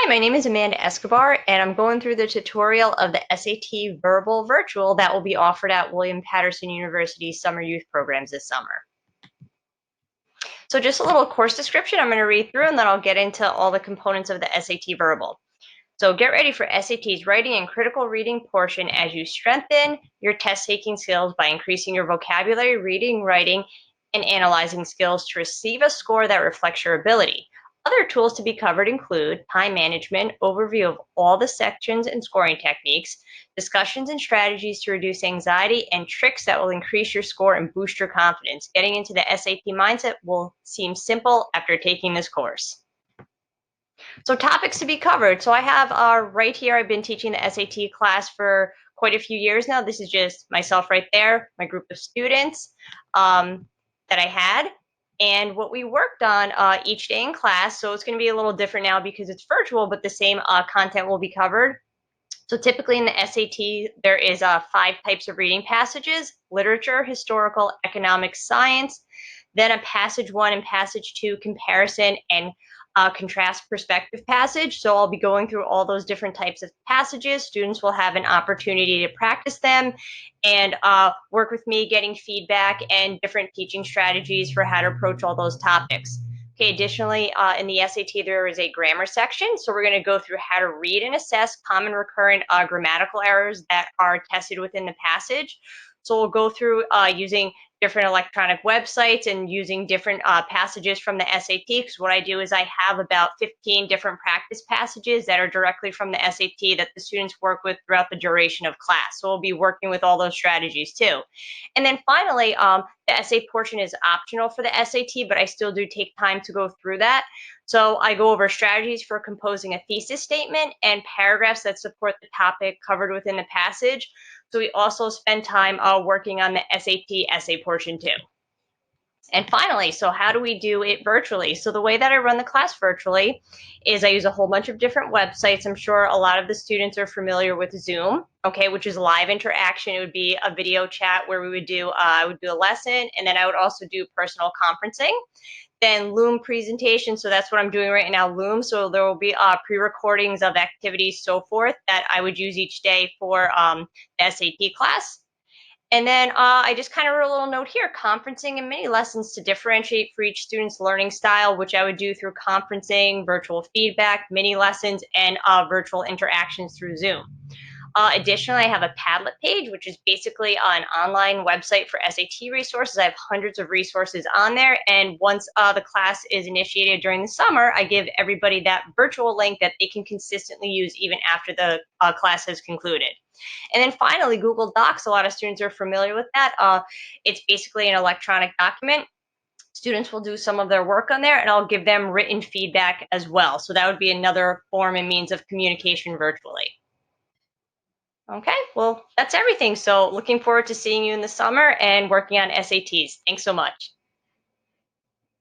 Hi, my name is Amanda Escobar, and I'm going through the tutorial of the SAT Verbal Virtual that will be offered at William Patterson University's Summer Youth Programs this summer. So just a little course description I'm going to read through, and then I'll get into all the components of the SAT Verbal. So get ready for SAT's writing and critical reading portion as you strengthen your test-taking skills by increasing your vocabulary, reading, writing, and analyzing skills to receive a score that reflects your ability. Other tools to be covered include time management, overview of all the sections and scoring techniques, discussions and strategies to reduce anxiety, and tricks that will increase your score and boost your confidence. Getting into the SAT mindset will seem simple after taking this course. So topics to be covered. So I have right here, I've been teaching the SAT class for quite a few years now. This is just myself right there, my group of students that I had, and what we worked on each day in class. So it's going to be a little different now because it's virtual, but the same content will be covered. So typically in the SAT, there is 5 types of reading passages: literature, historical, economic, science, then a passage 1 and passage 2 comparison and contrast perspective passage. So I'll be going through all those different types of passages. Students will have an opportunity to practice them and work with me, getting feedback and different teaching strategies for how to approach all those topics. Okay, additionally, in the SAT, there is a grammar section. So we're going to go through how to read and assess common recurrent grammatical errors that are tested within the passage. So we'll go through using different electronic websites and using different passages from the SAT, because what I do is I have about 15 different practice passages that are directly from the SAT that the students work with throughout the duration of class. So we'll be working with all those strategies too. And then finally, the essay portion is optional for the SAT, but I still do take time to go through that. So I go over strategies for composing a thesis statement and paragraphs that support the topic covered within the passage. So we also spend time working on the SAT essay portion too. And finally, so how do we do it virtually? So the way that I run the class virtually is I use a whole bunch of different websites. I'm sure a lot of the students are familiar with Zoom, okay, which is live interaction. It would be a video chat where we would do, I would do a lesson, and then I would also do personal conferencing. Then Loom presentation, so that's what I'm doing right now, Loom. So there will be pre-recordings of activities, so forth, that I would use each day for the SAT class. And then I just kind of wrote a little note here: conferencing and mini lessons to differentiate for each student's learning style, which I would do through conferencing, virtual feedback, mini lessons, and virtual interactions through Zoom. Additionally, I have a Padlet page, which is basically an online website for SAT resources. I have hundreds of resources on there. And once the class is initiated during the summer, I give everybody that virtual link that they can consistently use even after the class has concluded. And then finally, Google Docs. A lot of students are familiar with that. It's basically an electronic document. Students will do some of their work on there, and I'll give them written feedback as well. So that would be another form and means of communication virtually. Okay, well, that's everything. So looking forward to seeing you in the summer and working on SATs. Thanks so much.